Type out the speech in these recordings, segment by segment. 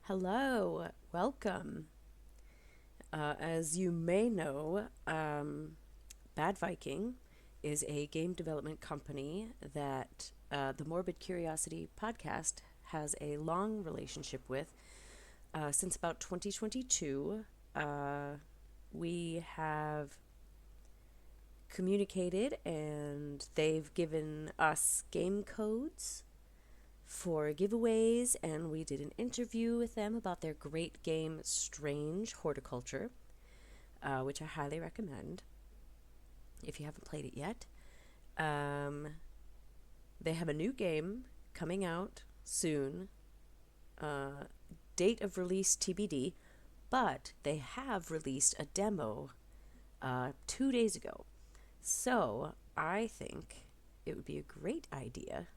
Hello, welcome. As you may know, Bad Viking is a game development company that the Morbid Curiosity podcast has a long relationship with since about 2022. We have communicated and they've given us game codes for giveaways, and we did an interview with them about their great game Strange Horticulture, which I highly recommend if you haven't played it yet. Um, they have a new game coming out soon, uh, date of release TBD, but they have released a demo 2 days ago. So I think it would be a great idea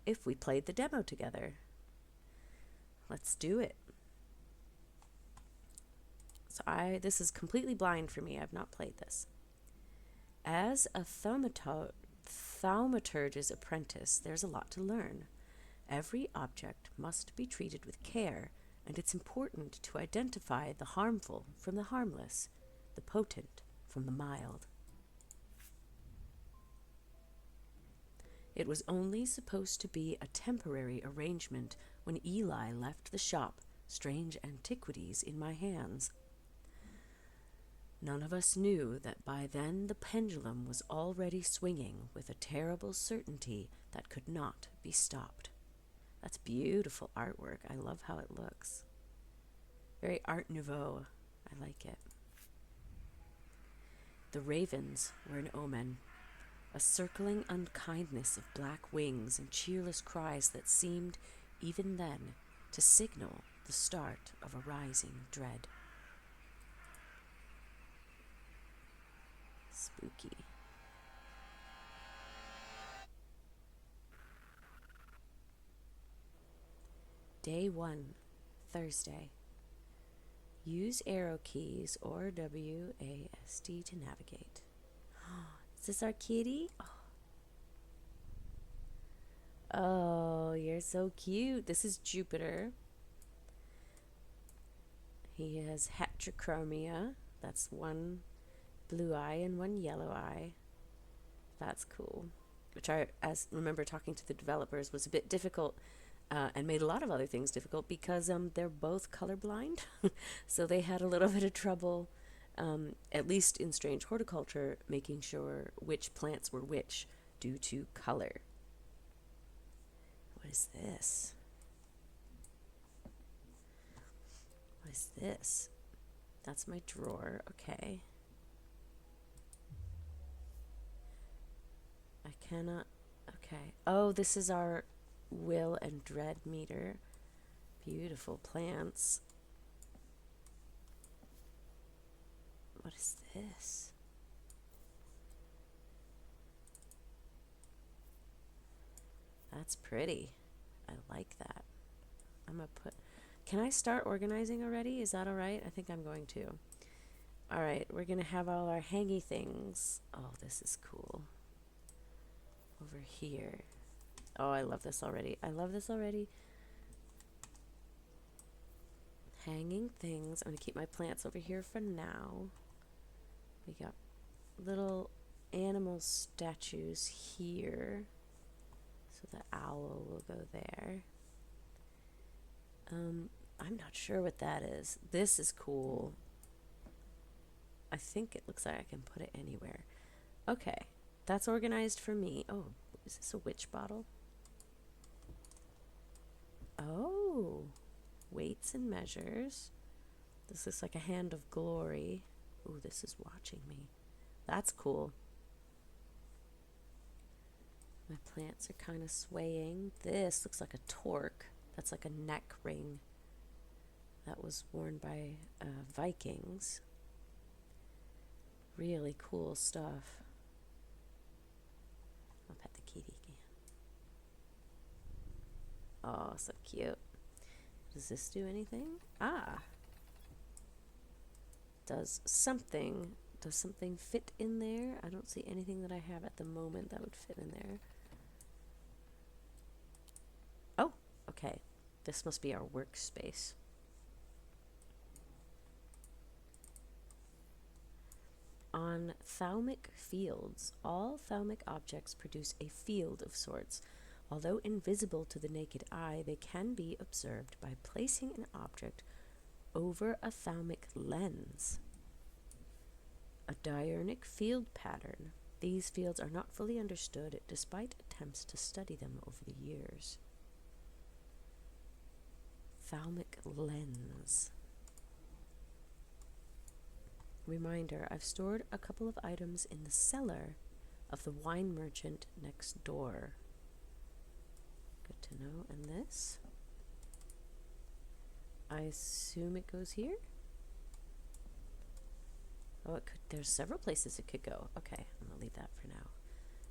if we played the demo together. Let's do it. So this is completely blind for me. I've not played this. As a thaumaturge's apprentice, there's a lot to learn. Every object must be treated with care, and it's important to identify the harmful from the harmless, the potent from the mild. It was only supposed to be a temporary arrangement when Eli left the shop, Strange Antiquities, in my hands. None of us knew that by then the pendulum was already swinging with a terrible certainty that could not be stopped. That's beautiful artwork. I love how it looks. Very Art Nouveau. I like it. The ravens were an omen. A circling unkindness of black wings and cheerless cries that seemed, even then, to signal the start of a rising dread. Spooky. Day 1, Thursday. Use arrow keys or WASD to navigate. Is this our kitty? Oh, you're so cute. This is Jupiter. He has heterochromia. That's one blue eye and one yellow eye. That's cool. Which I remember talking to the developers was a bit difficult and made a lot of other things difficult because they're both colorblind. So they had a little bit of trouble, at least in Strange Horticulture, making sure which plants were which due to color. What is this? What is this? That's my drawer. Okay. I cannot. Okay. Oh, this is our will and dread meter. Beautiful plants. What is this? That's pretty. I like that. I'm gonna put. Can I start organizing already? Is that alright? I think I'm going to. Alright, we're gonna have all our hangy things. Oh, this is cool. Over here. Oh, I love this already. I love this already. Hanging things. I'm gonna keep my plants over here for now. We got little animal statues here. So the owl will go there. I'm not sure what that is. This is cool. I think it looks like I can put it anywhere. Okay, that's organized for me. Oh, is this a witch bottle? Oh, weights and measures. This looks like a hand of glory. Ooh, this is watching me. That's cool. My plants are kind of swaying. This looks like a torque. That's like a neck ring that was worn by Vikings. Really cool stuff. I'll pet the kitty again. Oh, so cute. Does this do anything? Ah. Does something fit in there? I don't see anything that I have at the moment that would fit in there. Oh, okay. This must be our workspace. On thaumic fields, all thaumic objects produce a field of sorts. Although invisible to the naked eye, they can be observed by placing an object over a thaumic lens. A diurnic field pattern. These fields are not fully understood despite attempts to study them over the years. Thaumic lens. Reminder, I've stored a couple of items in the cellar of the wine merchant next door. Good to know. And this? I assume it goes here? Oh, it could. There's several places it could go. Okay, I'm gonna leave that for now.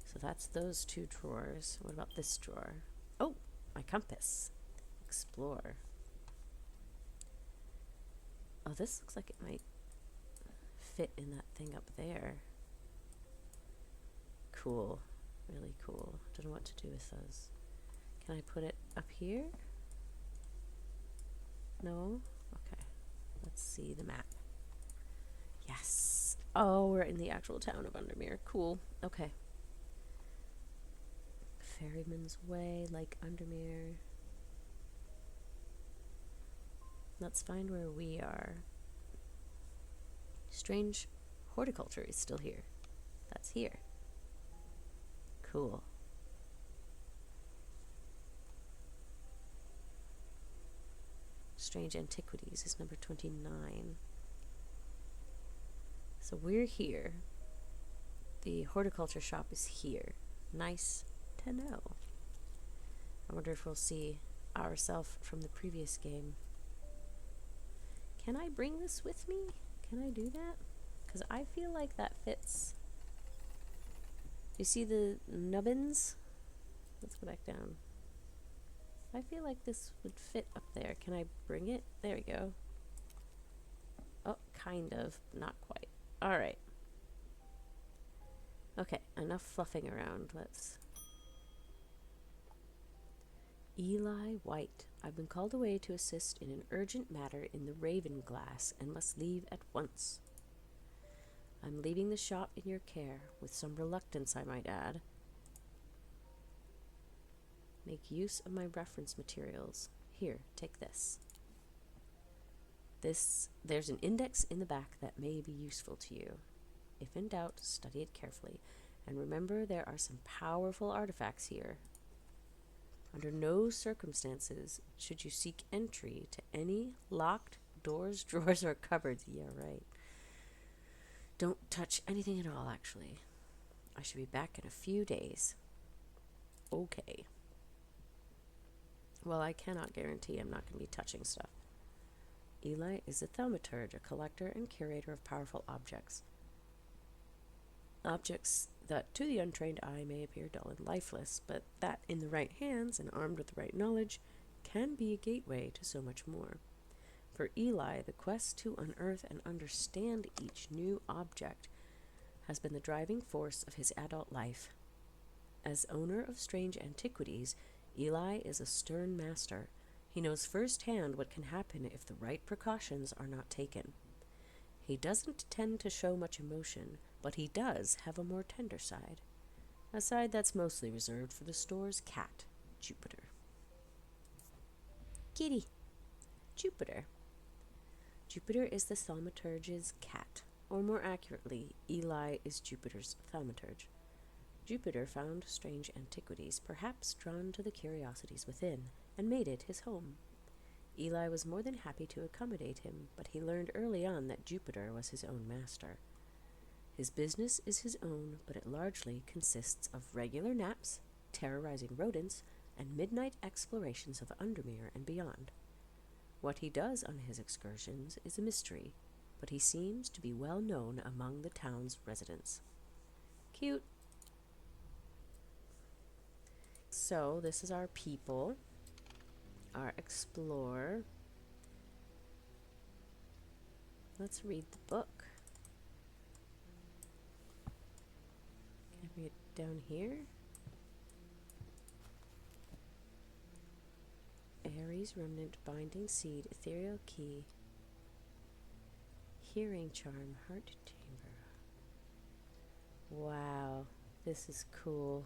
So that's those two drawers. What about this drawer? Oh, my compass. Explore. Oh, this looks like it might fit in that thing up there. Cool. Really cool. Don't know what to do with those. Can I put it up here? No? Okay. Let's see the map. Yes. Oh, we're in the actual town of Undermere. Cool. Okay. Ferryman's Way, Lake Undermere. Let's find where we are. Strange horticulture is still here. That's here. Cool. Strange Antiquities is number 29. So we're here. The horticulture shop is here. Nice to know. I wonder if we'll see ourselves from the previous game. Can I bring this with me? Can I do that? Because I feel like that fits. You see the nubbins? Let's go back down. I feel like this would fit up there. Can I bring it? There we go. Oh, kind of. Not quite. Alright. Okay, enough fluffing around. Let's... Eli White. I've been called away to assist in an urgent matter in the Raven Glass and must leave at once. I'm leaving the shop in your care, with some reluctance, I might add. Make use of my reference materials. Here, take this. There's an index in the back that may be useful to you. If in doubt, study it carefully. And remember, there are some powerful artifacts here. Under no circumstances should you seek entry to any locked doors, drawers, or cupboards. Yeah, right. Don't touch anything at all, actually. I should be back in a few days. Okay. Well, I cannot guarantee I'm not going to be touching stuff. Eli is a thaumaturge, a collector and curator of powerful objects. Objects that to the untrained eye may appear dull and lifeless, but that in the right hands and armed with the right knowledge can be a gateway to so much more. For Eli, the quest to unearth and understand each new object has been the driving force of his adult life. As owner of Strange Antiquities, Eli is a stern master. He knows firsthand what can happen if the right precautions are not taken. He doesn't tend to show much emotion, but he does have a more tender side. A side that's mostly reserved for the store's cat, Jupiter. Kitty. Jupiter. Jupiter is the thaumaturge's cat, or more accurately, Eli is Jupiter's thaumaturge. Jupiter found Strange Antiquities, perhaps drawn to the curiosities within, and made it his home. Eli was more than happy to accommodate him, but he learned early on that Jupiter was his own master. His business is his own, but it largely consists of regular naps, terrorizing rodents, and midnight explorations of Undermere and beyond. What he does on his excursions is a mystery, but he seems to be well known among the town's residents. Cute. So, this is our people, our explorer. Let's read the book. Can I read it down here? Aries, Remnant, Binding Seed, Ethereal Key, Hearing Charm, Heart Chamber. Wow, this is cool.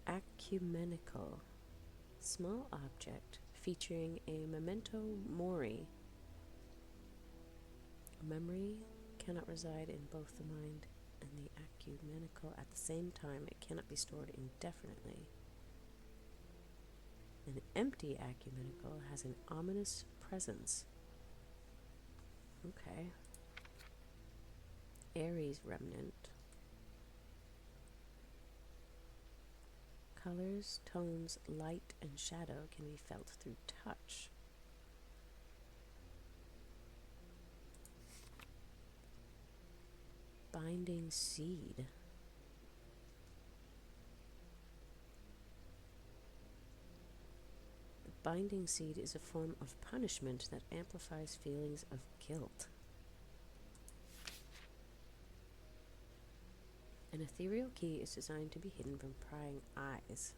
Ecumenical. Small object featuring a memento mori. Memory cannot reside in both the mind and the ecumenical at the same time. It cannot be stored indefinitely. An empty ecumenical has an ominous presence. Okay. Aries remnant. Colors, tones, light, and shadow can be felt through touch. Binding seed. The binding seed is a form of punishment that amplifies feelings of guilt. An ethereal key is designed to be hidden from prying eyes.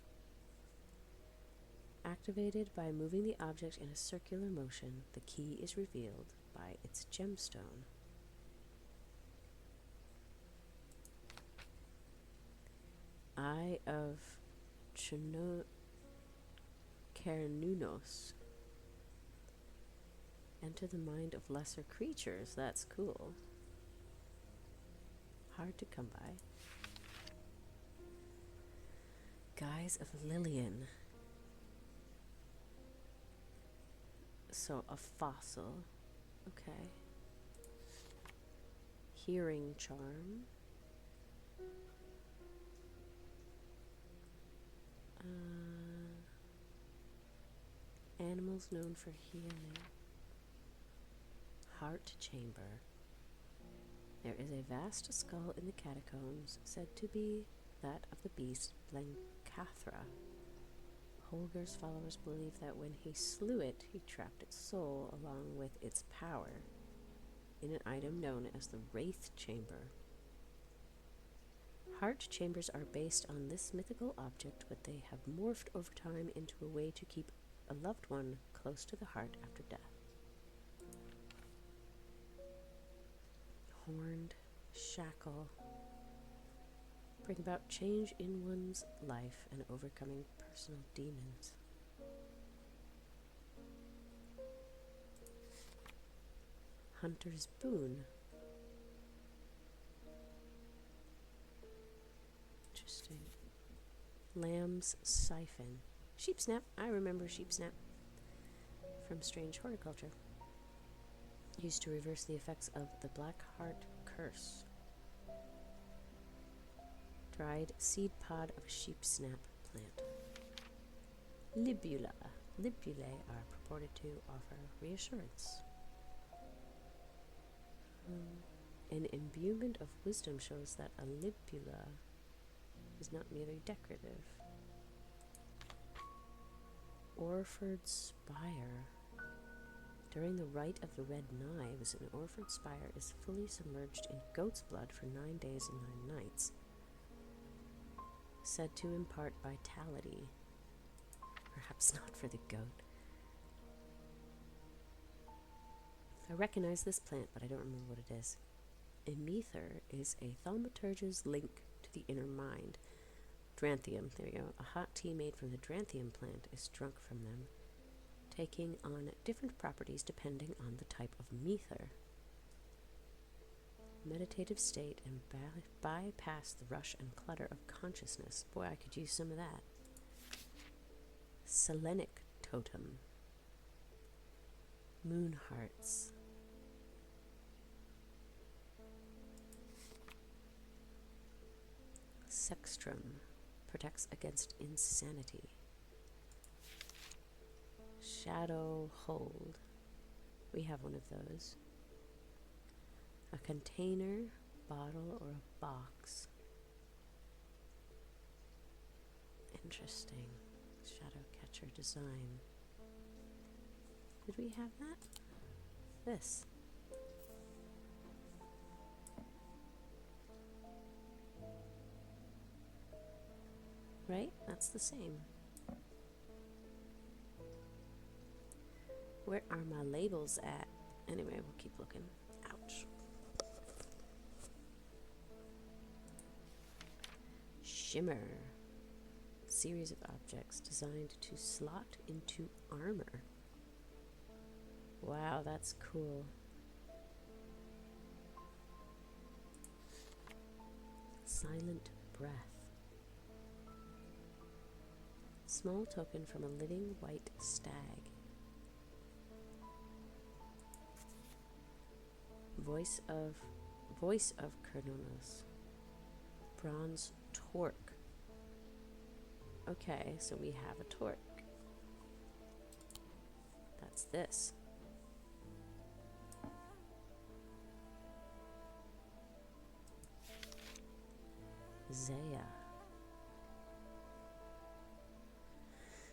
Activated by moving the object in a circular motion, the key is revealed by its gemstone. Eye of Kernunos. Enter the mind of lesser creatures. That's cool. Hard to come by. Guise of Lillian. So a fossil. Okay. Hearing charm. Animals known for healing. Heart chamber. There is a vast skull in the catacombs, said to be that of the beast Blencathra. Holger's followers believe that when he slew it, he trapped its soul along with its power in an item known as the Wraith Chamber. Heart chambers are based on this mythical object, but they have morphed over time into a way to keep a loved one close to the heart after death. Horned shackle. Bring about change in one's life and overcoming personal demons. Hunter's boon. Interesting. Lamb's siphon. Sheep snap. I remember sheep snap from Strange Horticulture. Used to reverse the effects of the Black Heart curse. Dried seed pod of sheep snap plant. Libula. Libulae are purported to offer reassurance. An imbuement of wisdom shows that a libula is not merely decorative. Orford Spire. During the Rite of the Red Knives, an Orford Spire is fully submerged in goat's blood for 9 days and 9 nights, said to impart vitality. Perhaps not for the goat. I recognize this plant, but I don't remember what it is. Amether is a thaumaturge's link to the inner mind. Dranthium, there we go. A hot tea made from the Dranthium plant is drunk from them, taking on different properties depending on the type of mether. Meditative state and bypass the rush and clutter of consciousness. Boy, I could use some of that. Selenic totem. Moon hearts. Sextrum. Protects against insanity. Shadow hold. We have one of those. A container, bottle, or a box. Interesting. Shadow catcher design. Did we have that? This. Right? That's the same. Where are my labels at? Anyway, we'll keep looking. Ouch. Shimmer. Series of objects designed to slot into armor. Wow, that's cool. Silent breath. Small token from a living white stag. Voice of Carnonos. Bronze torque. Okay, so we have a torque. That's this. Zaya.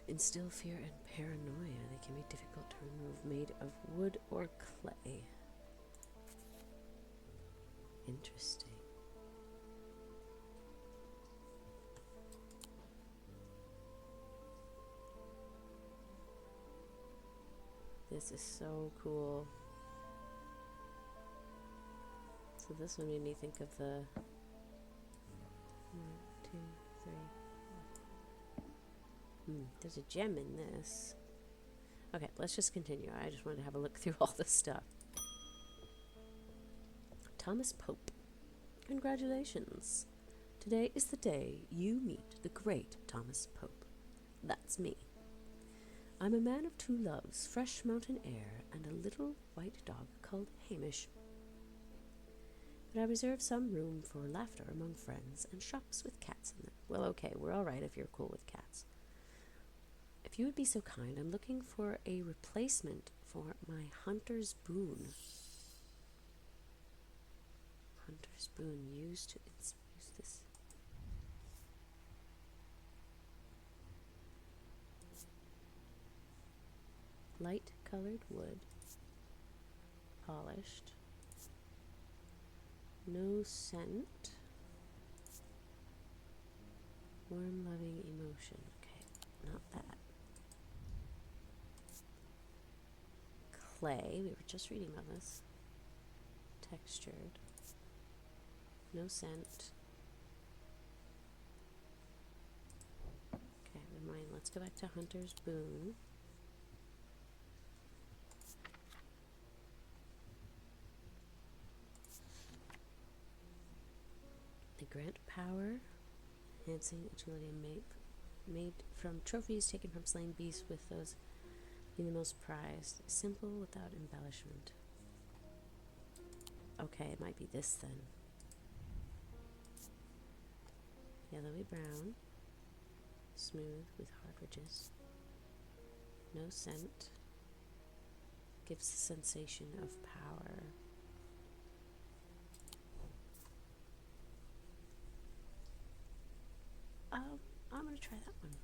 Instill fear and paranoia. They can be difficult to remove. Made of wood or clay. Interesting. This is so cool. So this one made me think of the 1, 2, 3. There's a gem in this. Okay, let's just continue. I just wanted to have a look through all this stuff. Thomas Pope. Congratulations. Today is the day you meet the great Thomas Pope. That's me. I'm a man of two loves, fresh mountain air and a little white dog called Hamish. But I reserve some room for laughter among friends and shops with cats in them. Well, okay, we're all right if you're cool with cats. If you would be so kind, I'm looking for a replacement for my hunter's boon. Hunter's boon used to use this. Light colored wood, polished, no scent, warm loving emotion. Okay, not that. Clay, we were just reading about this. Textured, no scent. Okay, never mind. Let's go back to Hunter's Boon. They grant power, enhancing agility made from trophies taken from slain beasts, with those being the most prized. Simple without embellishment. Okay, it might be this then. Yellowy brown, smooth with hard ridges, no scent, gives the sensation of power. I'm gonna try that one.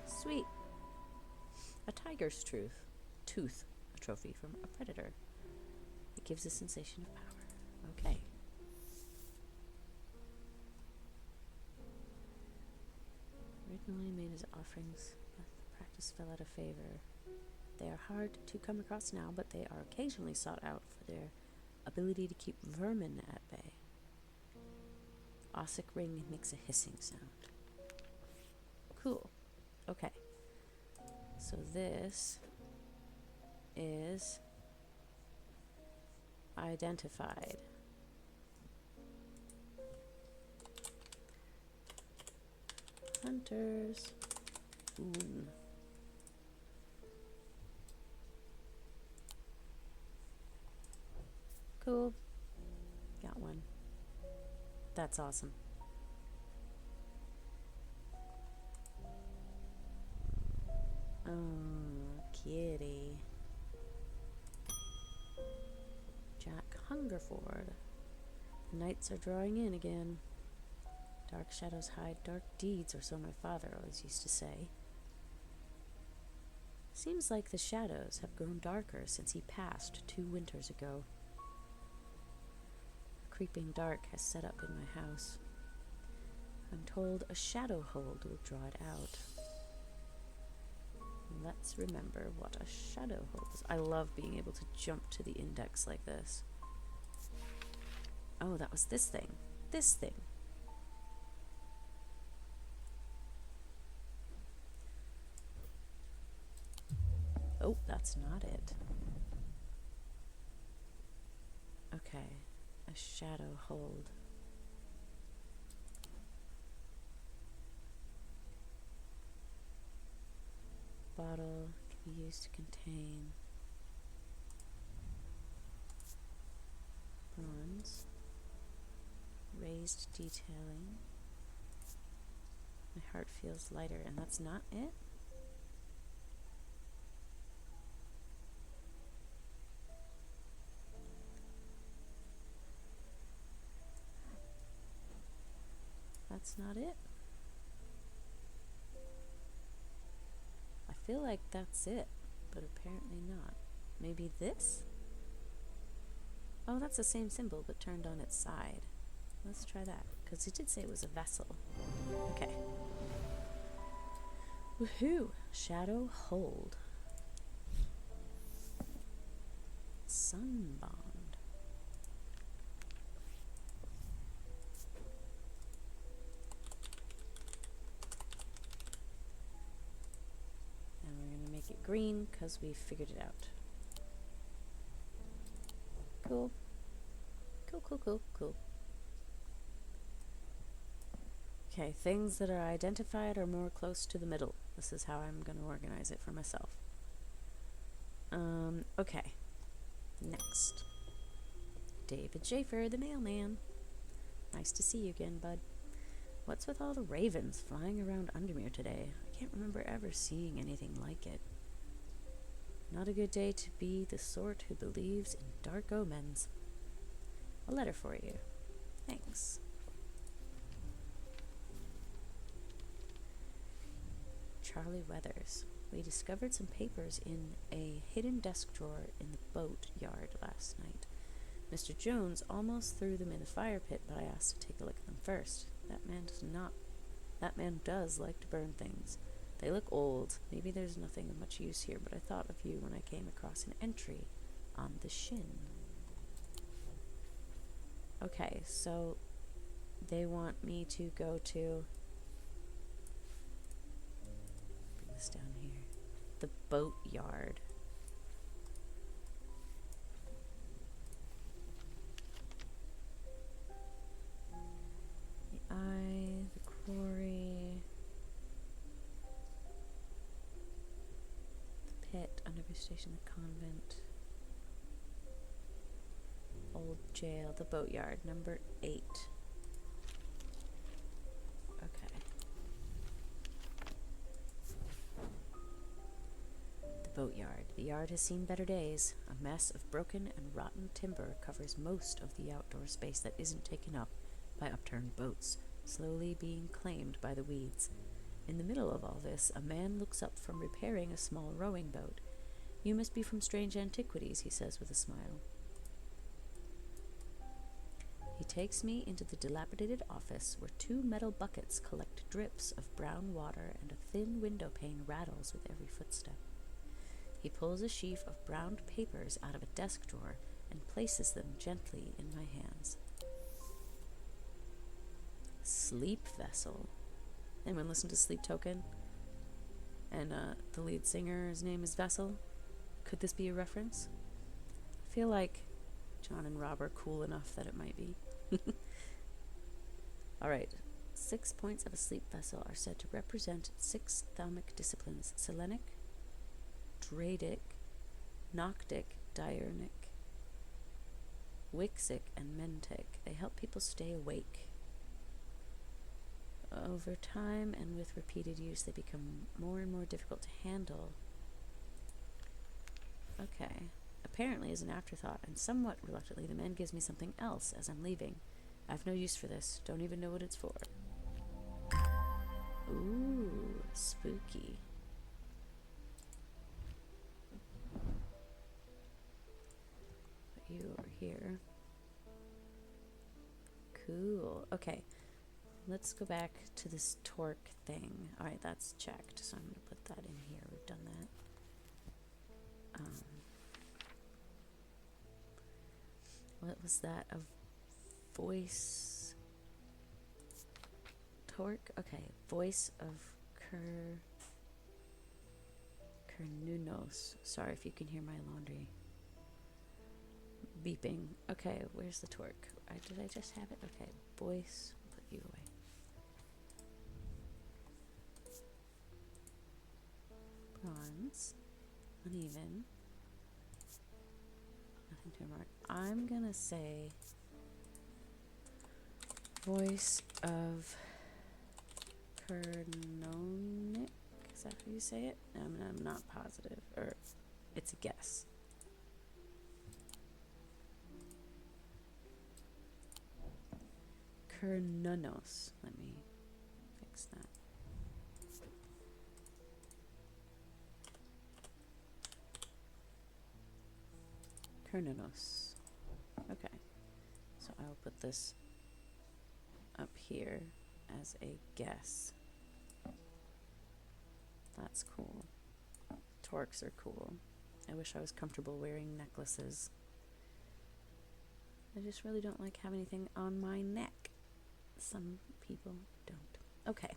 Sweet. A tiger's tooth, a trophy from a predator. It gives a sensation of power. Okay. Originally made as offerings, but the practice fell out of favor. They are hard to come across now, but they are occasionally sought out for their ability to keep vermin at bay. Ossic ring makes a hissing sound. Cool. Okay. So this is identified. Hunters. Boon. Cool. Got one. That's awesome. Oh, kitty. Jack Hungerford. The nights are drawing in again. Dark shadows hide dark deeds, or so my father always used to say. Seems like the shadows have grown darker since he passed 2 winters ago. Creeping dark has set up in my house. I'm told a shadow hold will draw it out. Let's remember what a shadow holds. I love being able to jump to the index like this. Oh, that was this thing. This thing. Oh, that's not it. Okay. A shadow hold. Bottle can be used to contain bronze. Raised detailing. My heart feels lighter, and that's not it? That's not it? I feel like that's it, but apparently not. Maybe this? Oh, that's the same symbol, but turned on its side. Let's try that, because it did say it was a vessel. Okay. Woohoo! Shadow hold. Sunbond. And we're going to make it green, because we figured it out. Cool. Cool, cool, cool, cool. Okay, things that are identified are more close to the middle. This is how I'm going to organize it for myself. Okay. Next. David Schaefer, the mailman. Nice to see you again, bud. What's with all the ravens flying around Undermere today? I can't remember ever seeing anything like it. Not a good day to be the sort who believes in dark omens. A letter for you. Thanks. Charlie Weathers. We discovered some papers in a hidden desk drawer in the boat yard last night. Mr. Jones almost threw them in the fire pit, but I asked to take a look at them first. That man does like to burn things. They look old. Maybe there's nothing of much use here, but I thought of you when I came across an entry on the shin. Okay, so they want me to go to... Bring this down here. The boat yard. The eye, the quarry, the pit, underground station, the convent, old jail, the boatyard, number 8. Okay. The boatyard. The yard has seen better days. A mess of broken and rotten timber covers most of the outdoor space that isn't taken up by upturned boats, slowly being claimed by the weeds. In the middle of all this, a man looks up from repairing a small rowing boat. You must be from Strange Antiquities, he says with a smile. He takes me into the dilapidated office where 2 metal buckets collect drips of brown water and a thin window pane rattles with every footstep. He pulls a sheaf of browned papers out of a desk drawer and places them gently in my hands. Sleep Vessel. Anyone listen to Sleep Token? And the lead singer's name is Vessel? Could this be a reference? I feel like John and Rob are cool enough that it might be. Alright. 6 points of a sleep vessel are said to represent 6 thalamic disciplines: Selenic, Dradic, Noctic, Diurnic, Wixic, and Mentic. They help people stay awake. Over time and with repeated use, they become more and more difficult to handle. Okay. Apparently, as an afterthought, and somewhat reluctantly, the man gives me something else as I'm leaving. I have no use for this. Don't even know what it's for. Ooh, spooky. Put you over here. Cool. Okay. Let's go back to this torque thing. Alright, that's checked, so I'm going to put that in here. We've done that. What was that? A voice torque? Okay, voice of Kernunos. Sorry if you can hear my laundry beeping. Okay, where's the torque? Did I just have it? Okay, voice. Put you away. Bronze. Uneven. Nothing to remark. I'm gonna say voice of Kernonic. Is that how you say it? I'm not positive. Or it's a guess. Kernunos. Let me fix that. Kernunos. Okay. So I'll put this up here as a guess. That's cool. Torques are cool. I wish I was comfortable wearing necklaces. I just really don't like having anything on my neck. Some people don't. Okay.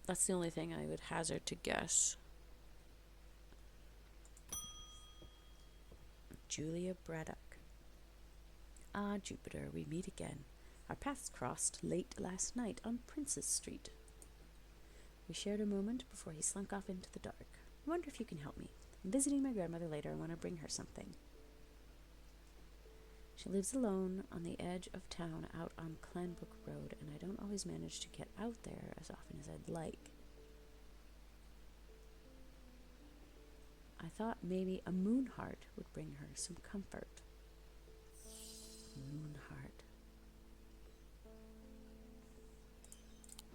That's the only thing I would hazard to guess. Julia Braddock. Ah, Jupiter, we meet again. Our paths crossed late last night on Princess Street. We shared a moment before he slunk off into the dark. I wonder if you can help me. I'm visiting my grandmother later. I want to bring her something. She lives alone on the edge of town out on Clanbrook Road, and I don't always manage to get out there as often as I'd like. I thought maybe a moon heart would bring her some comfort. Moon heart.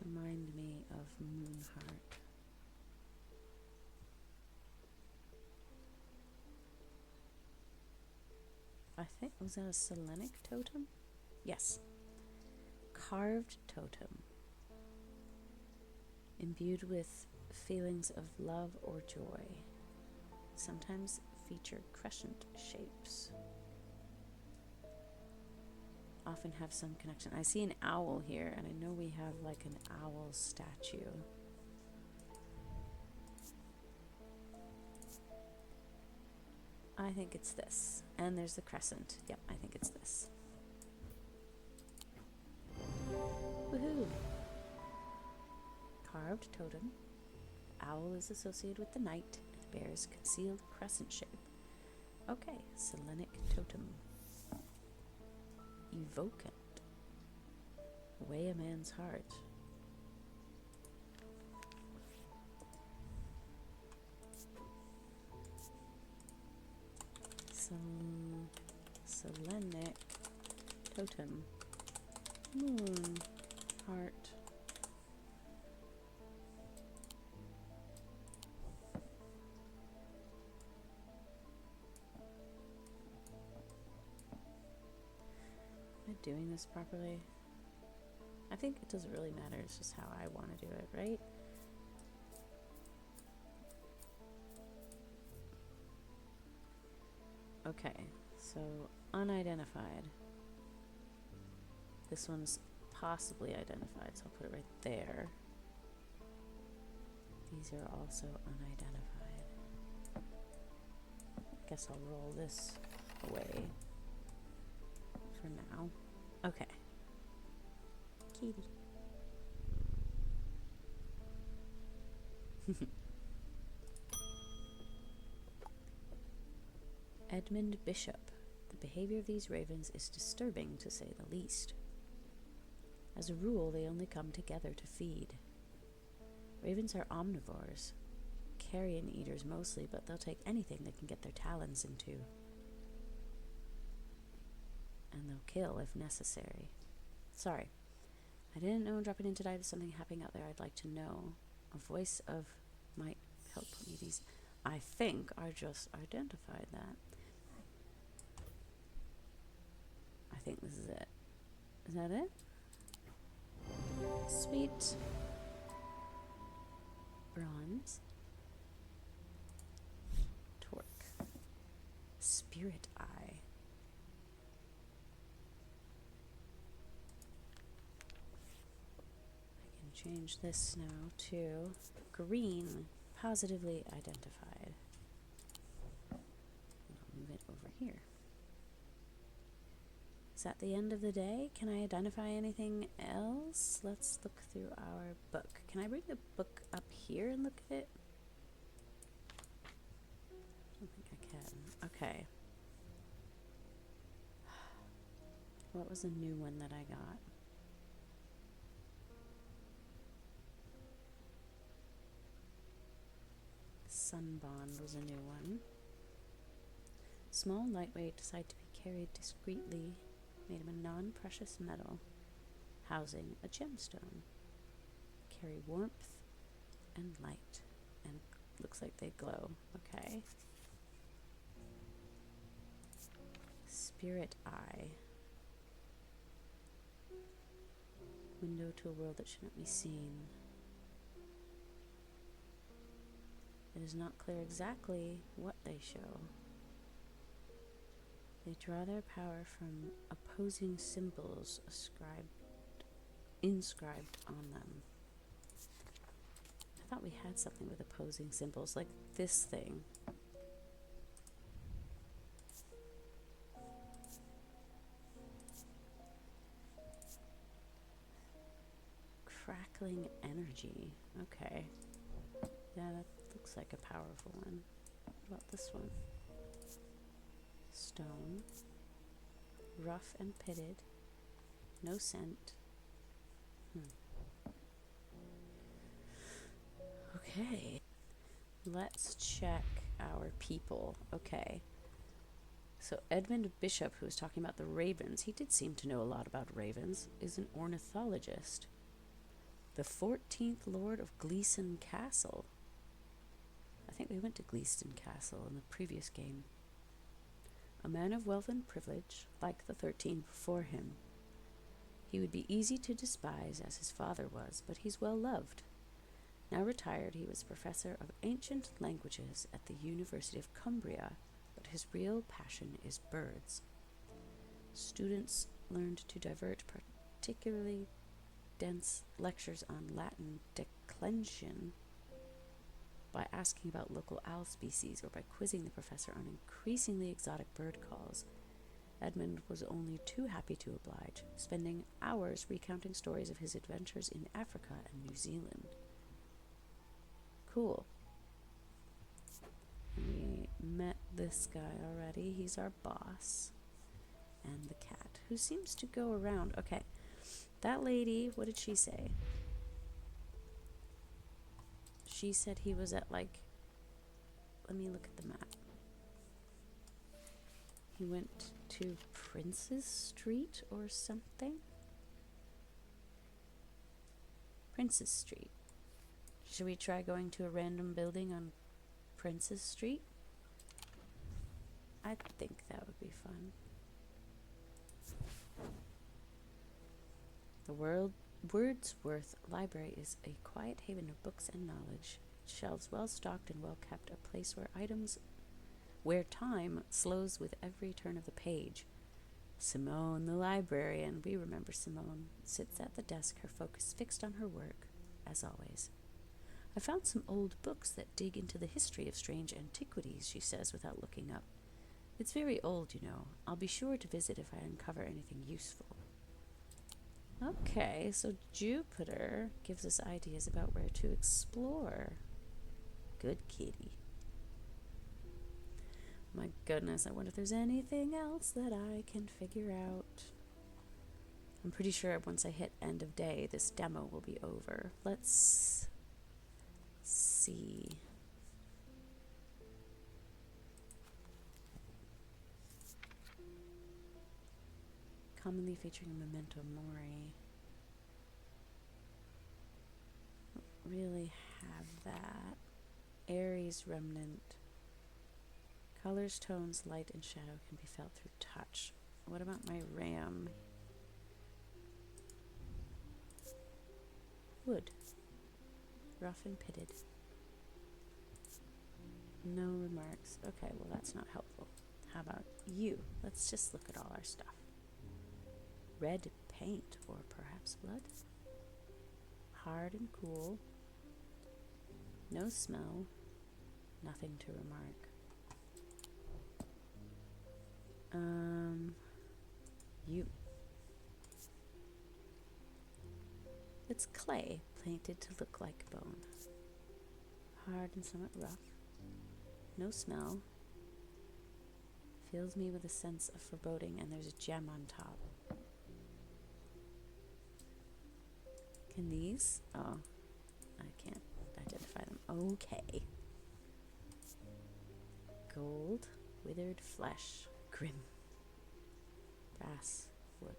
Remind me of moon heart. I think, was that a Selenic totem? Yes. Carved totem. Imbued with feelings of love or joy. Sometimes feature crescent shapes. Often have some connection. I see an owl here, and I know we have like an owl statue. I think it's this. And there's the crescent. Yep, I think it's this. Woohoo! Carved totem. Owl is associated with the night and bears concealed crescent shape. Okay, Selenic totem. Evocant. Weigh a man's heart. Selenic totem. Moon heart. Am I doing this properly? I think it doesn't really matter. It's just how I want to do it, right? Okay, so unidentified. This one's possibly identified, so I'll put it right there. These are also unidentified. I guess I'll roll this away for now. Okay. Kitty. Edmund Bishop. The behavior of these ravens is disturbing, to say the least. As a rule, they only come together to feed. Ravens are omnivores, carrion eaters mostly, but they'll take anything they can get their talons into. And they'll kill if necessary. Sorry. I didn't know dropping in today. There's something happening out there I'd like to know. A voice of might help me. These, I think, I just identified that. I think this is it. Is that it? Sweet. Bronze. Spirit Eye. I can change this now to green, positively identified. And I'll move it over here. Is that the end of the day? Can I identify anything else? Let's look through our book. Can I bring the book up here and look at it? I don't think I can. Okay. What was the new one that I got? Sunbond was a new one. Small, lightweight, designed to be carried discreetly, made of a non-precious metal, housing a gemstone. Carry warmth and light, and looks like they glow. Okay. Spirit Eye. Window to a world that should not be seen. It is not clear exactly what they show. They draw their power from opposing symbols inscribed on them. I thought we had something with opposing symbols, like this thing. Crackling energy. Okay. Yeah, that looks like a powerful one. What about this one? Stone. Rough and pitted. No scent. Okay. Let's check our people. Okay. So Edmund Bishop, who was talking about the ravens, he did seem to know a lot about ravens, is an ornithologist. The 14th Lord of Gleeson Castle. I think we went to Gleeson Castle in the previous game. A man of wealth and privilege, like the 13 before him. He would be easy to despise, as his father was, but he's well loved. Now retired, he was professor of ancient languages at the University of Cumbria, but his real passion is birds. Students learned to divert particularly dense lectures on Latin declension by asking about local owl species or by quizzing the professor on increasingly exotic bird calls. Edmund was only too happy to oblige, spending hours recounting stories of his adventures in Africa and New Zealand. Cool. We met this guy already. He's our boss. And the cat, who seems to go around. Okay. That lady, what did she say? She said he was at, like, let me look at the map. He went to Princess Street or something? Princess Street. Should we try going to a random building on Princess Street? I think that would be fun. The Wordsworth Library is a quiet haven of books and knowledge. Shelves well stocked and well kept, a place where time slows with every turn of the page. Simone, the librarian, we remember Simone, sits at the desk, her focus fixed on her work, as always. I found some old books that dig into the history of strange antiquities, she says without looking up. It's very old, you know. I'll be sure to visit if I uncover anything useful. Okay, so Jupiter gives us ideas about where to explore. Good kitty. My goodness, I wonder if there's anything else that I can figure out. I'm pretty sure once I hit end of day, this demo will be over. Let's see. Commonly featuring a memento mori. Don't really have that. Aries remnant. Colors, tones, light, and shadow can be felt through touch. What about my ram? Wood. Rough and pitted. No remarks. Okay, well that's not helpful. How about you? Let's just look at all our stuff. Red paint, or perhaps blood. Hard and cool. No smell. Nothing to remark. You. It's clay, painted to look like bone. Hard and somewhat rough. No smell. Fills me with a sense of foreboding, and there's a gem on top. Can these? Oh, I can't identify them. Okay. Gold, withered flesh, grim. Brass, wood.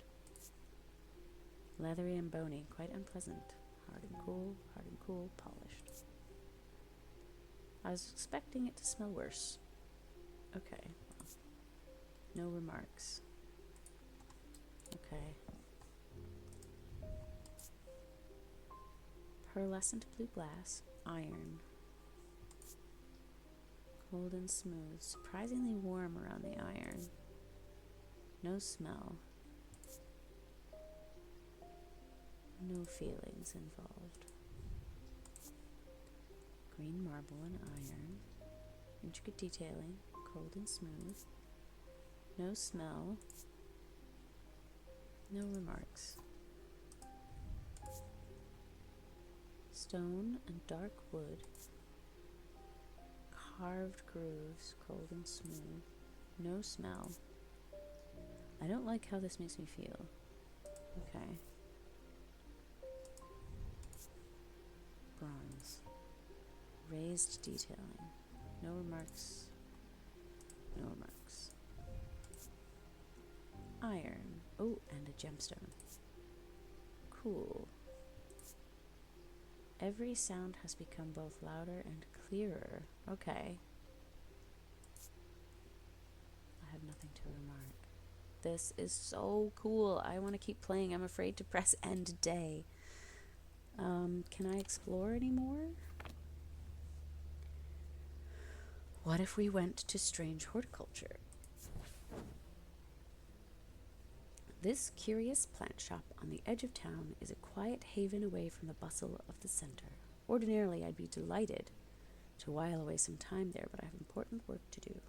Leathery and bony, quite unpleasant. Hard and cool, polished. I was expecting it to smell worse. Okay. No remarks. Okay. Pearlescent blue glass, iron. Cold and smooth, surprisingly warm around the iron. No smell. No feelings involved. Green marble and iron. Intricate detailing, cold and smooth. No smell. No remarks. Stone and dark wood. Carved grooves, cold and smooth. No smell. I don't like how this makes me feel. Okay. Bronze. Raised detailing. No remarks. No remarks. Iron. Oh, and a gemstone. Cool. Every sound has become both louder and clearer. Okay. I have nothing to remark. This is so cool. I want to keep playing. I'm afraid to press end day. Can I explore anymore? What if we went to strange horticulture? This curious plant shop on the edge of town is a quiet haven away from the bustle of the center. Ordinarily, I'd be delighted to while away some time there, but I have important work to do.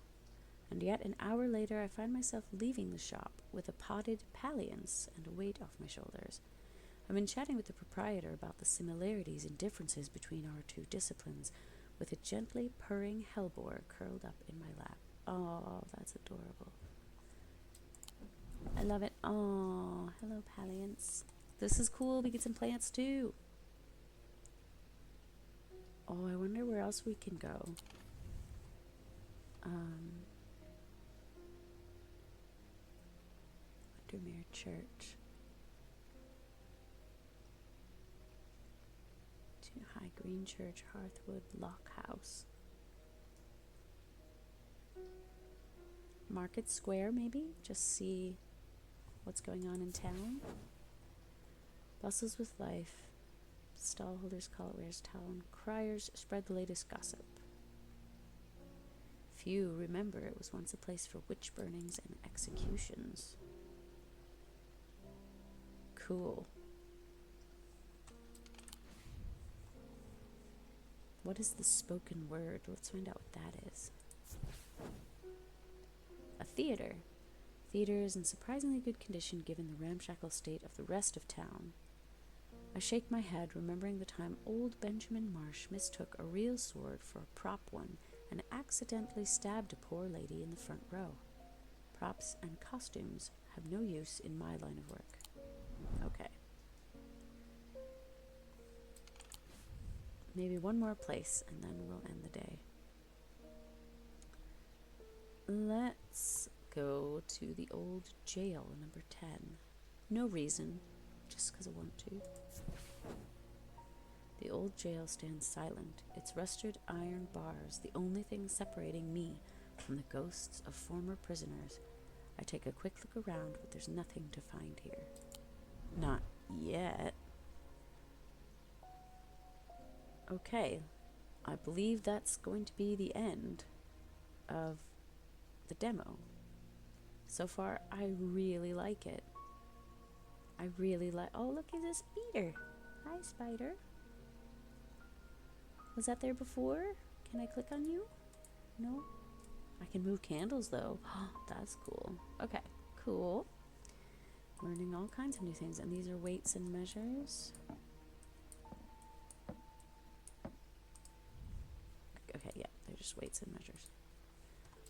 And yet, an hour later, I find myself leaving the shop with a potted palliance and a weight off my shoulders. I've been chatting with the proprietor about the similarities and differences between our two disciplines, with a gently purring hellebore curled up in my lap. Oh, that's adorable. I love it. Oh, hello, palliance. This is cool. We get some plants too. Oh, I wonder where else we can go. Windermere Church. To High Green Church, Hearthwood, Lock House. Market Square, maybe? Just see what's going on in town. Bustles with life. Stallholders call it where's town. Criers spread the latest gossip. Few remember it was once a place for witch burnings and executions. Cool. What is the spoken word? Let's find out what that is. A theater. Theater is in surprisingly good condition given the ramshackle state of the rest of town. I shake my head, remembering the time old Benjamin Marsh mistook a real sword for a prop one and accidentally stabbed a poor lady in the front row. Props and costumes have no use in my line of work. Okay. Maybe one more place and then we'll end the day. Let's go to the old jail, number 10. No reason, just because I want to. The old jail stands silent, its rusted iron bars the only thing separating me from the ghosts of former prisoners. I take a quick look around, but there's nothing to find here. Not yet. Okay, I believe that's going to be the end of the demo. So far, I really like it. I really like... Oh, look at this spider. Hi, spider. Was that there before? Can I click on you? No? I can move candles, though. That's cool. Okay, cool. Learning all kinds of new things. And these are weights and measures. Okay, yeah, they're just weights and measures.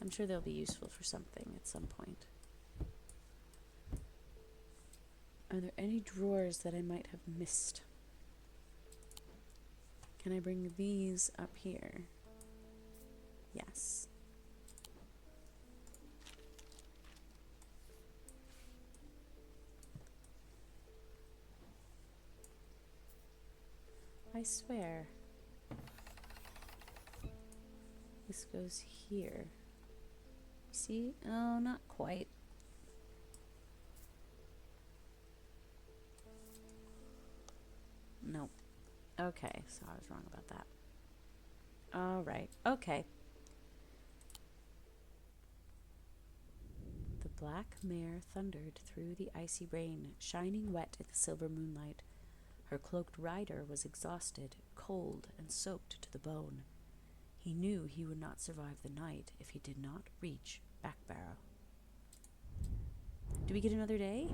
I'm sure they'll be useful for something at some point. Are there any drawers that I might have missed? Can I bring these up here? Yes. I swear. This goes here. See? Oh, not quite. Nope. Okay, so I was wrong about that. Alright, okay. The black mare thundered through the icy rain, shining wet in the silver moonlight. Her cloaked rider was exhausted, cold, and soaked to the bone. He knew he would not survive the night if he did not reach Backbarrow. Do we get another day?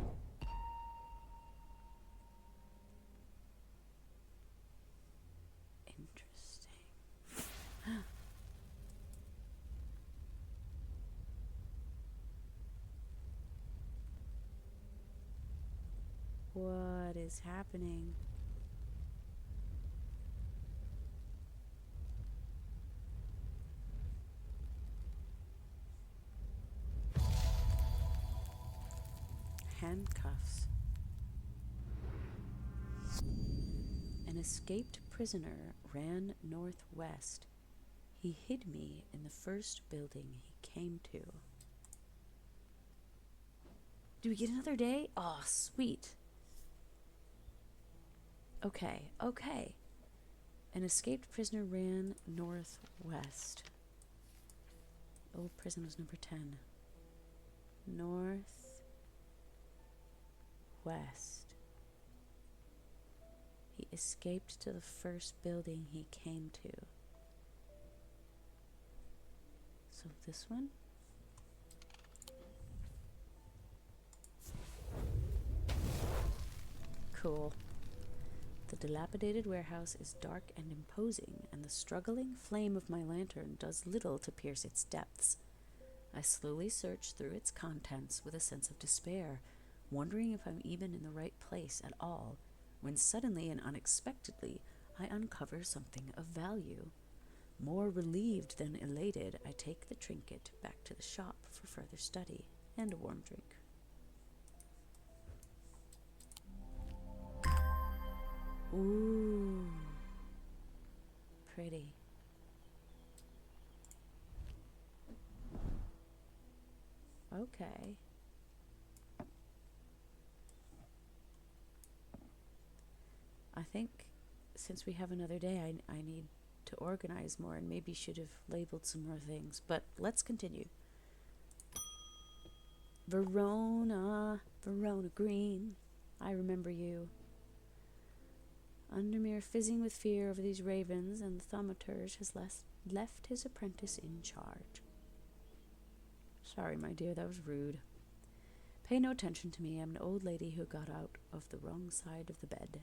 Interesting. What is happening? Handcuffs. An escaped prisoner ran northwest. He hid me in the first building he came to. Do we get another day? Oh, sweet. Okay, okay. An escaped prisoner ran northwest. Old prison was number 10. Northwest. He escaped to the first building he came to. So this one? Cool. The dilapidated warehouse is dark and imposing, and the struggling flame of my lantern does little to pierce its depths. I slowly search through its contents with a sense of despair, wondering if I'm even in the right place at all, when suddenly and unexpectedly I uncover something of value. More relieved than elated, I take the trinket back to the shop for further study and a warm drink. Ooh, pretty. Okay. I think since we have another day, I need to organize more and maybe should have labeled some more things. But let's continue. Verona, Verona Green, I remember you. Undermere fizzing with fear over these ravens, and the thaumaturge has left his apprentice in charge. Sorry, my dear, that was rude. Pay no attention to me. I'm an old lady who got out of the wrong side of the bed.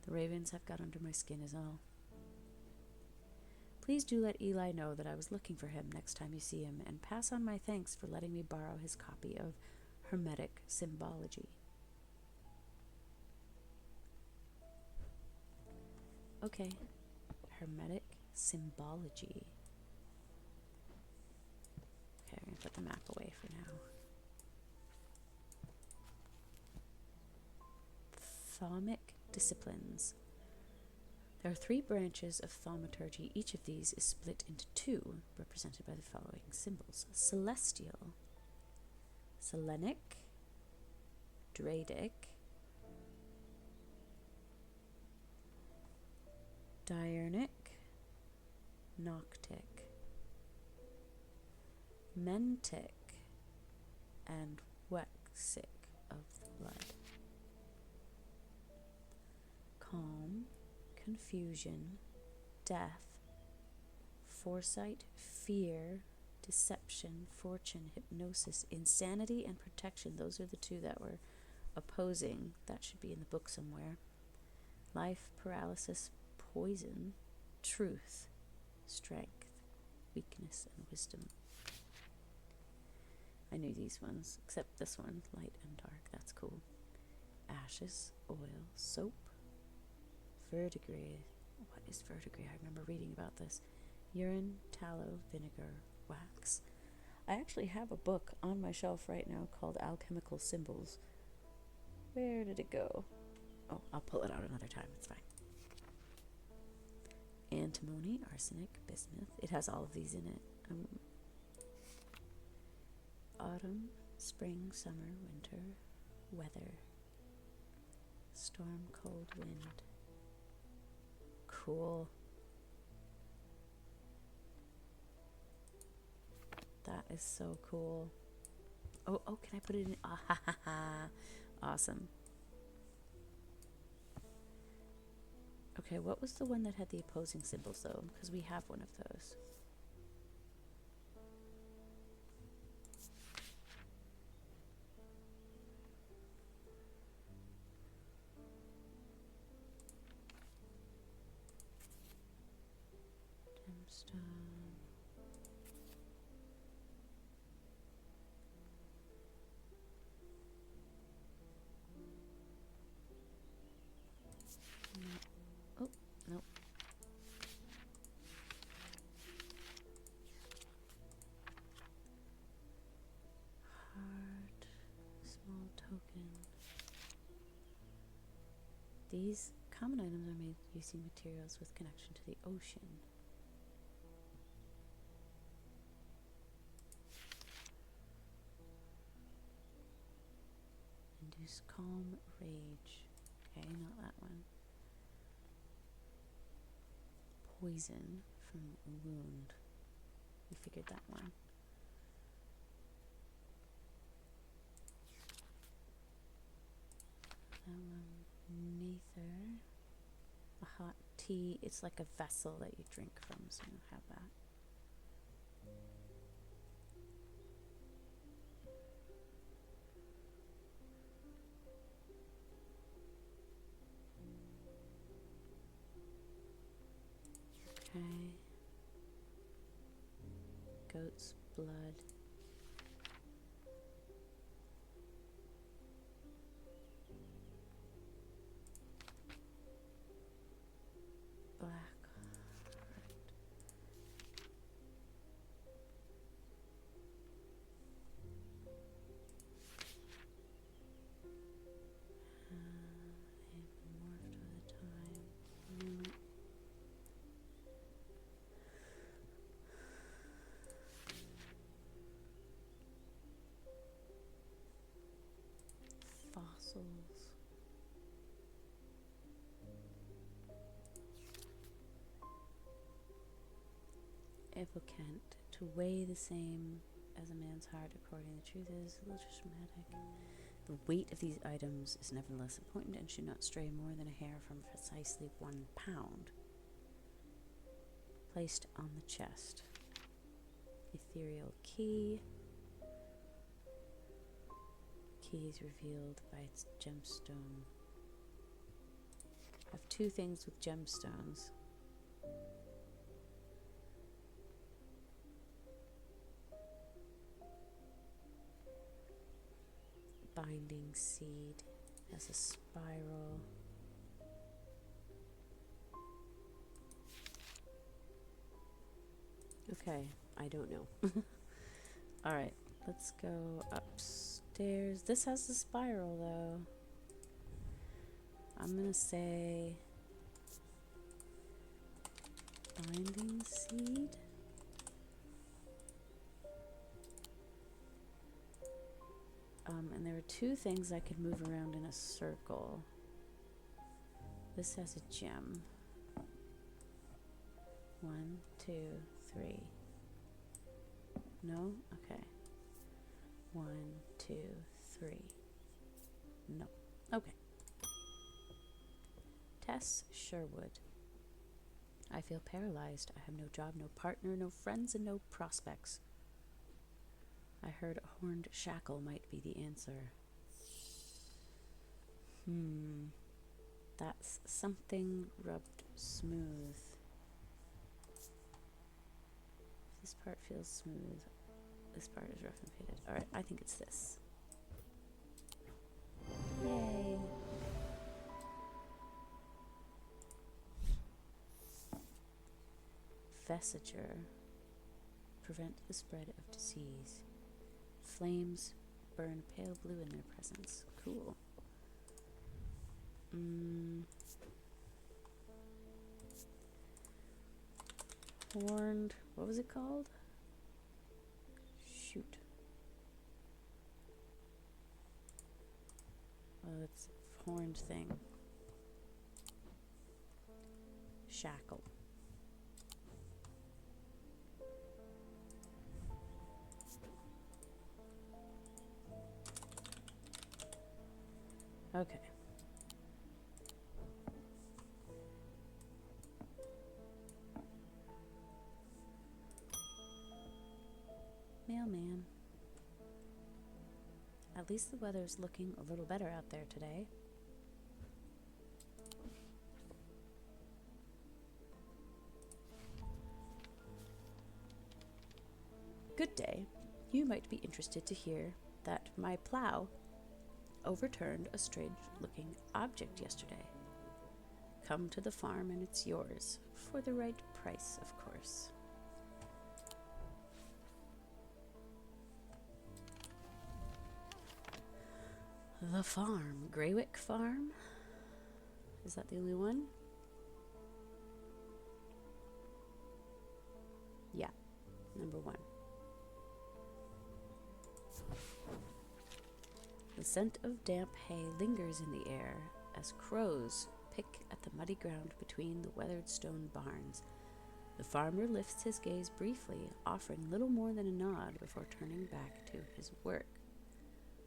The ravens have got under my skin is all. Please do let Eli know that I was looking for him next time you see him, and pass on my thanks for letting me borrow his copy of Hermetic Symbology. Okay, Hermetic Symbology. Okay, I'm going to put the map away for now. Thaumic disciplines. There are 3 branches of thaumaturgy. Each of these is split into 2, represented by the following symbols: celestial, Selenic, Dradic, Diurnic, Noctic. Mentic and Wexic of the blood. Calm, confusion, death, foresight, fear, deception, fortune, hypnosis, insanity, and protection. Those are the two that were opposing. That should be in the book somewhere. Life, paralysis, poison, truth, strength, weakness, and wisdom. I knew these ones, except this one, light and dark. That's cool. Ashes, oil, soap, verdigris. What is verdigris? I remember reading about this. Urine, tallow, vinegar, wax. I actually have a book on my shelf right now called Alchemical Symbols. Where did it go? Oh, I'll pull it out another time. It's fine. Antimony, arsenic, bismuth. It has all of these in it. Autumn, spring, summer, winter, weather, storm, cold, wind. Cool. That is so cool. Oh, can I put it in? Ah, ha, ha, ha. Awesome. Okay, what was the one that had the opposing symbols, though? Because we have one of those. Gemstone. No. Oh, no. Heart. Small token. These common items are made using materials with connection to the ocean. Induce calm rage. Okay, not that one. Poison from a wound. We figured that one. That one. Neither. A hot tea. It's like a vessel that you drink from, so you have that. Okay. Goat's blood. Black heart. They've morphed with the time. Fossils. Evocant, to weigh the same as a man's heart according to the truth is electromagnetic. The weight of these items is nevertheless important and should not stray more than a hair from precisely 1 pound. Placed on the chest. Ethereal key. Key is revealed by its gemstone. I have 2 things with gemstones. Binding seed has a spiral. Okay, I don't know. Alright, let's go upstairs. This has the spiral though. I'm gonna say binding seed. And there were 2 things I could move around in a circle. This has a gem. 1, 2, 3. No? Okay. 1, 2, 3. No. Okay. Tess Sherwood. I feel paralyzed. I have no job, no partner, no friends, and no prospects. I heard a horned shackle might be the answer. That's something rubbed smooth. This part feels smooth. This part is rough and faded. Alright, I think it's this. Yay! Vesiture. Prevent the spread of disease. Flames burn pale blue in their presence. Cool. Horned. What was it called? Shoot. Oh, it's a horned thing. Shackle. Okay. Mailman. At least the weather's looking a little better out there today. Good day. You might be interested to hear that my plow overturned a strange-looking object yesterday. Come to the farm and it's yours, for the right price, of course. The farm. Greywick Farm? Is that the only one? Yeah, number 1. The scent of damp hay lingers in the air as crows pick at the muddy ground between the weathered stone barns. The farmer lifts his gaze briefly, offering little more than a nod before turning back to his work.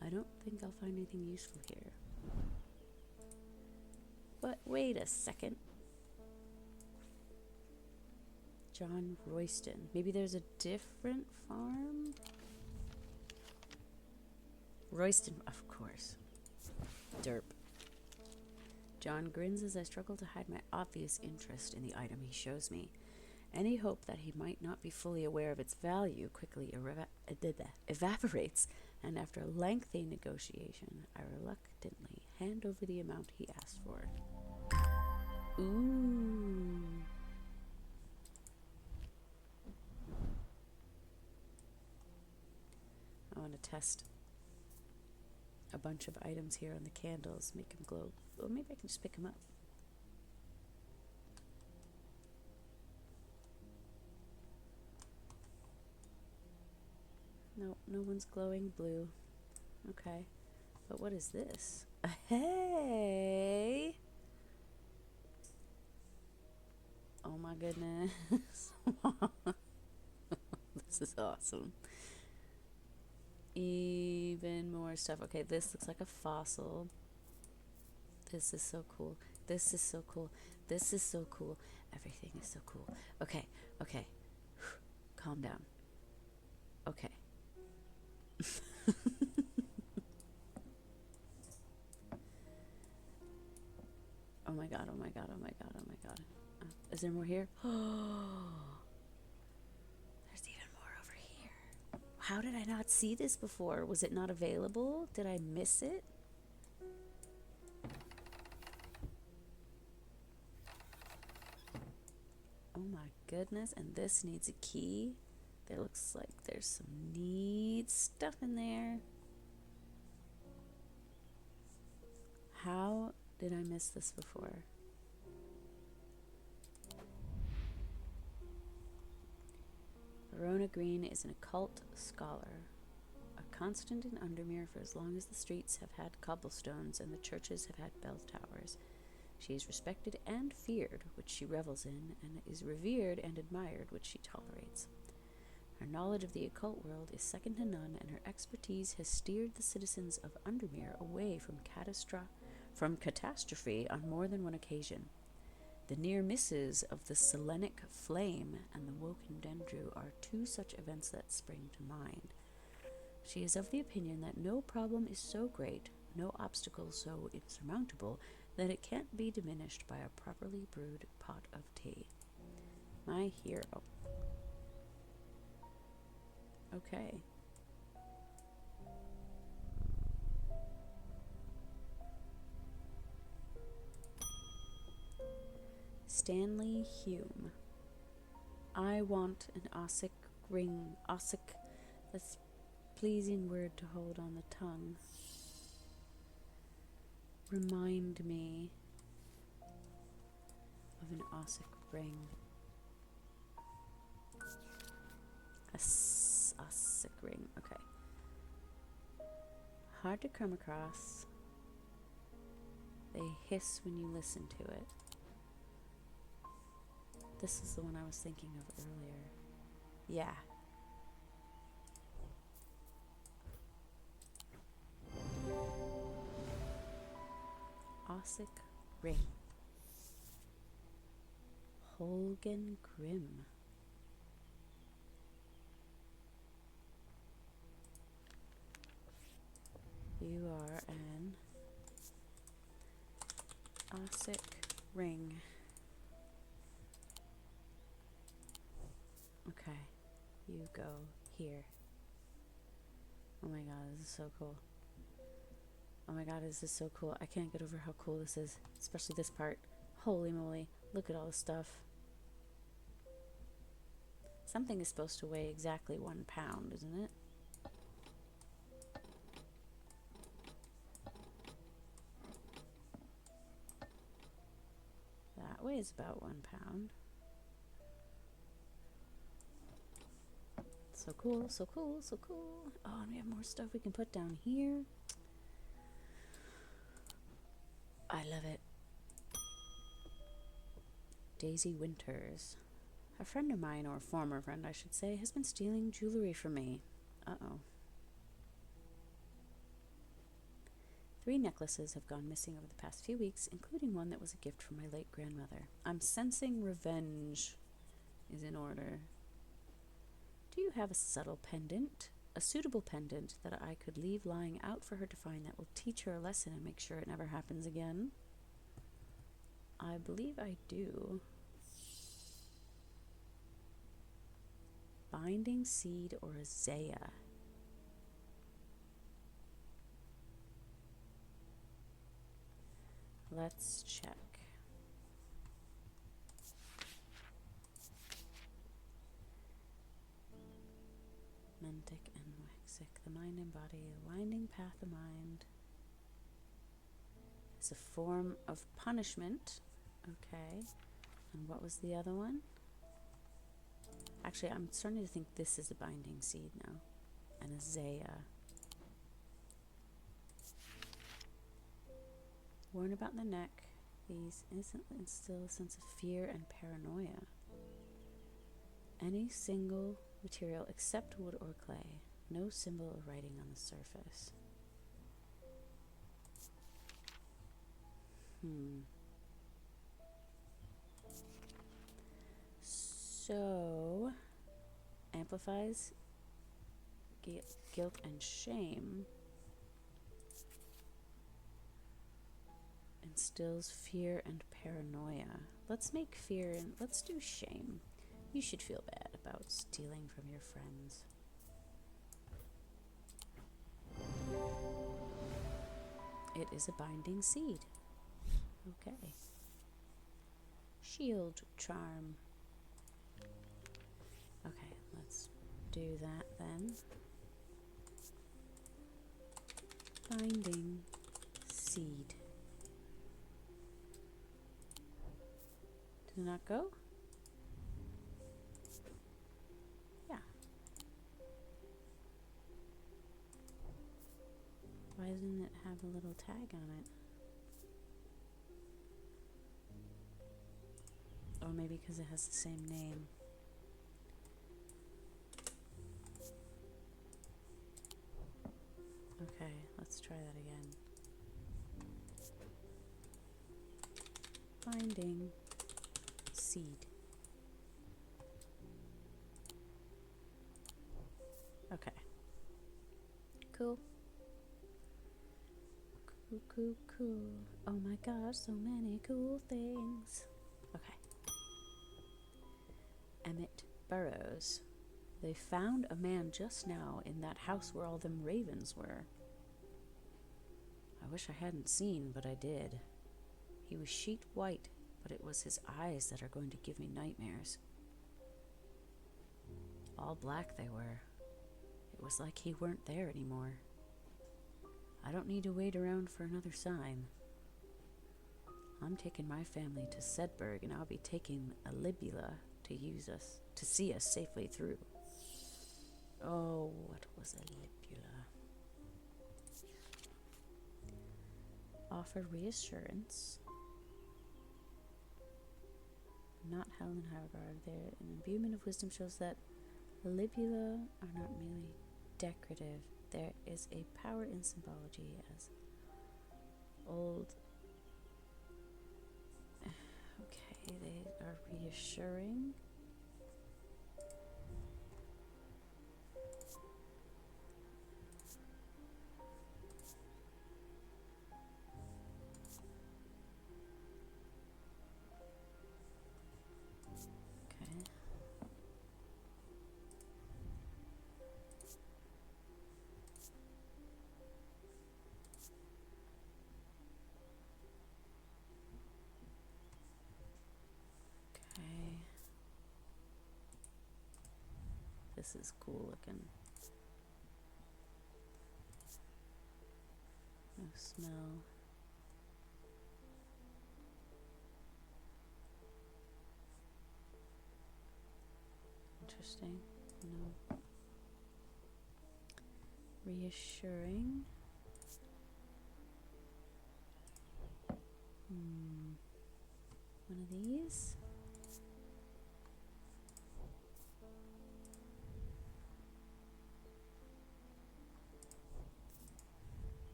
I don't think I'll find anything useful here. But wait a second. John Royston. Maybe there's a different farm? Royston, of course. Derp. John grins as I struggle to hide my obvious interest in the item he shows me. Any hope that he might not be fully aware of its value quickly evaporates, and after a lengthy negotiation, I reluctantly hand over the amount he asked for. Ooh. I want to test a bunch of items here on the candles, make them glow. Well, maybe I can just pick them up. No, no one's glowing blue. Okay. But what is this? Hey! Oh my goodness. This is awesome. Even more stuff. Okay, this looks like a fossil. This is so cool. This is so cool. This is so cool. Everything is so cool. Okay, okay. Calm down. Okay. Oh my god, oh my god, oh my god, oh my god. Is there more here? Oh, there's even more over here. How did I not see this before? Was it not available? Did I miss it? Oh my goodness, and this needs a key. There looks like there's some neat stuff in there. How did I miss this before? Verona Green is an occult scholar, a constant in Undermere for as long as the streets have had cobblestones and the churches have had bell towers. She is respected and feared, which she revels in, and is revered and admired, which she tolerates. Her knowledge of the occult world is second to none, and her expertise has steered the citizens of Undermere away from catastrophe on more than one occasion. The near misses of the Selenic Flame and the Woken Dendru are two such events that spring to mind. She is of the opinion that no problem is so great, no obstacle so insurmountable, that it can't be diminished by a properly brewed pot of tea. My hero. Okay. Stanley Hume. I want an Ossic ring. Ossic, that's a pleasing word to hold on the tongue. Remind me of an Ossic ring. Ossic ring, okay. Hard to come across. They hiss when you listen to it. This is the one I was thinking of earlier. Yeah. Ossic ring. Holgen Grimm. You are an Ossic ring. Okay, you go here. Oh my god, this is so cool. Oh my god, this is so cool. I can't get over how cool this is, especially this part. Holy moly, look at all this stuff. Something is supposed to weigh exactly 1 pound, isn't it? That weighs about 1 pound. So cool, so cool, so cool. Oh, and we have more stuff we can put down here. I love it. Daisy Winters. A friend of mine, or a former friend I should say, has been stealing jewelry from me. Uh-oh. 3 necklaces have gone missing over the past few weeks, including one that was a gift from my late grandmother. I'm sensing revenge is in order. Do you have a subtle pendant? A suitable pendant that I could leave lying out for her to find that will teach her a lesson and make sure it never happens again? I believe I do. Binding seed or a Zaya? Let's check. Mentic and Waxic, the mind and body, the winding path of mind is a form of punishment. Okay. And what was the other one? Actually, I'm starting to think this is a binding seed now. And a Zaya. Worn about the neck, these instantly instill a sense of fear and paranoia. Any single material except wood or clay. No symbol or writing on the surface. So, amplifies guilt and shame. Instills fear and paranoia. Let's make fear and let's do shame. You should feel bad about stealing from your friends. It is a binding seed. Okay. Shield charm. Okay, let's do that then. Binding seed. Did it not go? Yeah. Why doesn't it have a little tag on it? Or maybe because it has the same name. Okay, let's try that again. Finding seed. Okay. Cool. Cool. Oh my gosh, so many cool things. Okay. Emmett Burrows. They found a man just now in that house where all them ravens were. I wish I hadn't seen, but I did. He was sheet white, but it was his eyes that are going to give me nightmares. All black they were. It was like he weren't there anymore. I don't need to wait around for another sign. I'm taking my family to Sedberg, and I'll be taking a Libula to see us safely through. Oh, what was a Libula? Offer reassurance. Not Helen Harvard. There, an imbuement of wisdom shows that Libula are not merely decorative. There is a power in symbology as old. Okay, they are reassuring. Okay. Okay. This is cool looking. No smell. Interesting. No. Reassuring. One of these.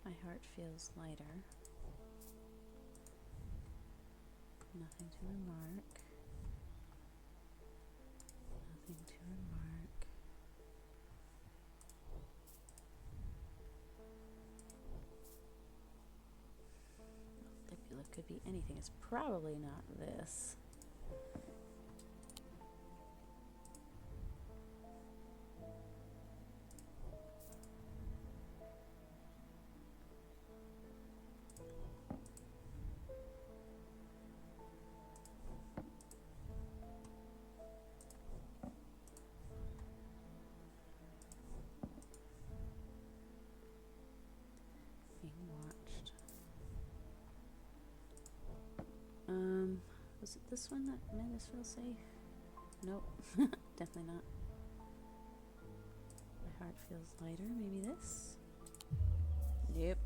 My heart feels lighter. Nothing to remark. Nothing to remark. Libula could be anything. It's probably not this. Being watched. Was it this one that made us feel safe? Nope. Definitely not. My heart feels lighter. Maybe this? Yep.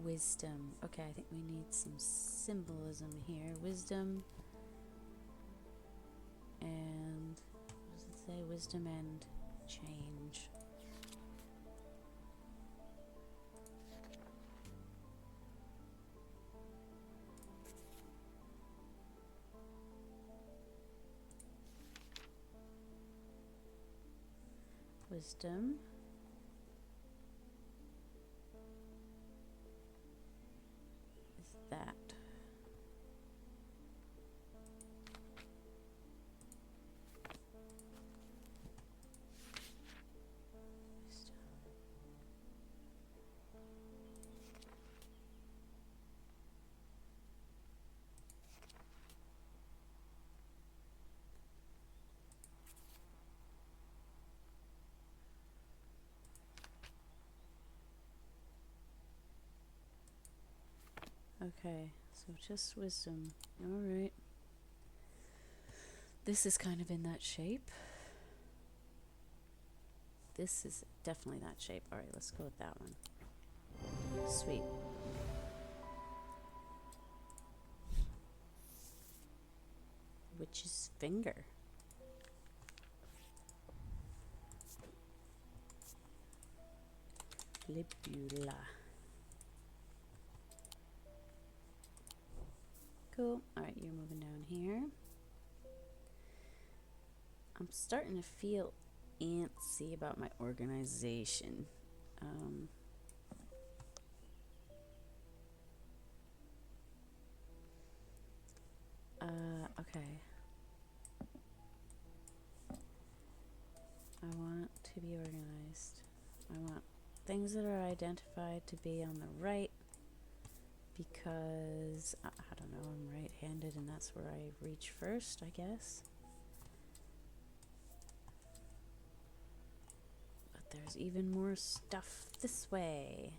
Wisdom. Okay, I think we need some symbolism here. Wisdom and what does it say? Wisdom and change. Wisdom. Is that. Wisdom. Okay, so just wisdom. Alright. This is kind of in that shape. This is definitely that shape. Alright, let's go with that one. Sweet. Witch's finger. Libula. Cool. Alright, you're moving down here. I'm starting to feel antsy about my organization. Okay. I want to be organized. I want things that are identified to be on the right because, I don't know, I'm right-handed and that's where I reach first, I guess. But there's even more stuff this way.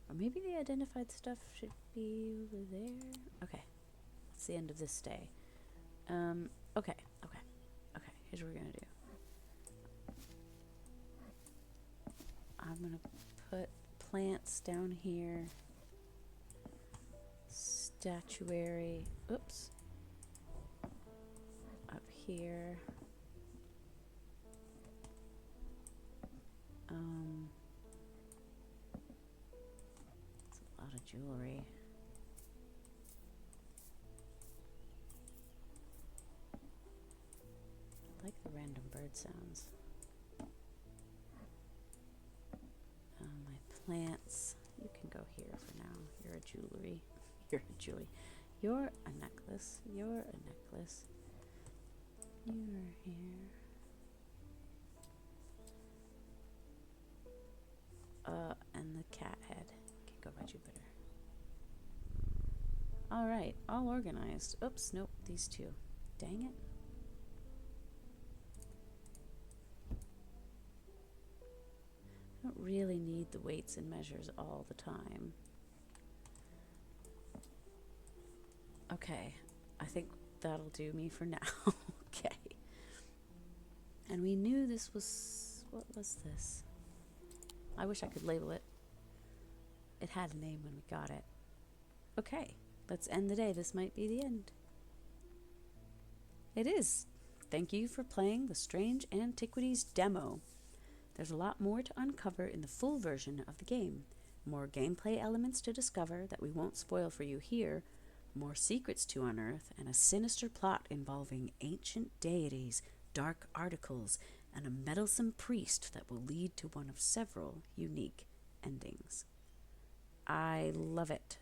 Or maybe the identified stuff should be over there. Okay, that's the end of this day. Okay. Here's what we're gonna do. I'm gonna put plants down here. Statuary. Oops. Up here. It's a lot of jewelry. I like the random bird sounds. My plants. You can go here for now. You're a jewelry. You're a jewelry. You're a necklace. You're a necklace. You're here. And the cat head can go by Jupiter. Alright, all organized. Oops, nope, these two. Dang it. I don't really need the weights and measures all the time. Okay, I think that'll do me for now. Okay. And we knew this was... What was this? I wish I could label it. It had a name when we got it. Okay, let's end the day. This might be the end. It is. Thank you for playing the Strange Antiquities demo. There's a lot more to uncover in the full version of the game. More gameplay elements to discover that we won't spoil for you here, more secrets to unearth, and a sinister plot involving ancient deities, dark articles, and a meddlesome priest that will lead to one of several unique endings. I love it.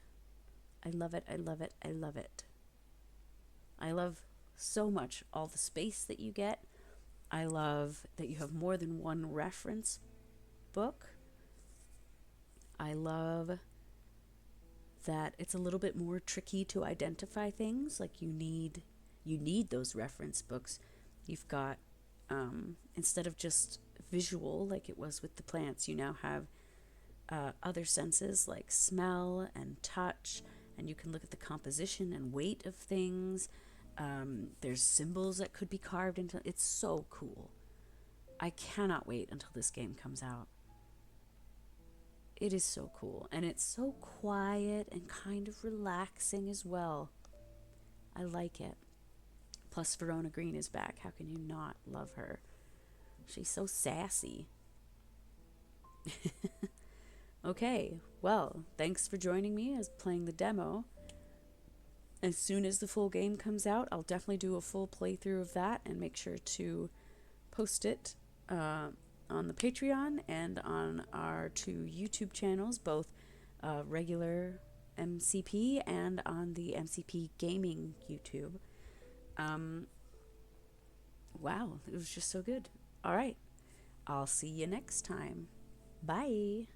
I love it, I love it, I love it. I love so much all the space that you get. I love that you have more than one reference book. I love that it's a little bit more tricky to identify things. Like you need those reference books. You've got instead of just visual like it was with the plants, you now have other senses like smell and touch, and you can look at the composition and weight of things. There's symbols that could be carved into. It's so cool. I cannot wait until this game comes out. It is so cool, and it's so quiet and kind of relaxing as well. I like it. Plus Verona Green is back. How can you not love her? She's so sassy. Okay, well, thanks for joining me as playing the demo. As soon as the full game comes out, I'll definitely do a full playthrough of that and make sure to post it on the Patreon and on our two YouTube channels, both regular MCP and on the MCP Gaming YouTube. Wow, it was just so good. All right, I'll see you next time. Bye.